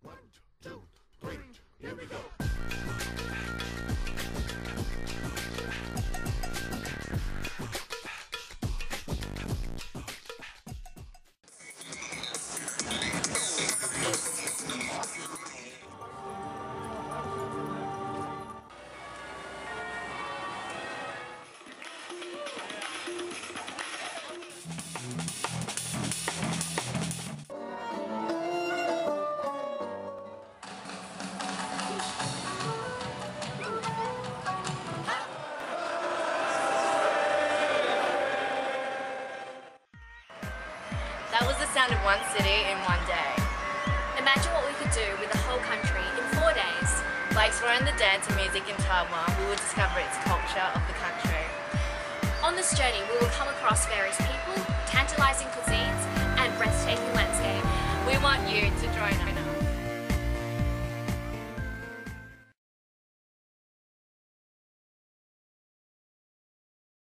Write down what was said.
1, 2, 3, here we go. That was the sound of one city in one day. Imagine what we could do with the whole country in 4 days. By exploring the dance and music in Taiwan, we will discover its culture of the country. On this journey, we will come across various people, tantalizing cuisines, and breathtaking landscape. We want you to join us.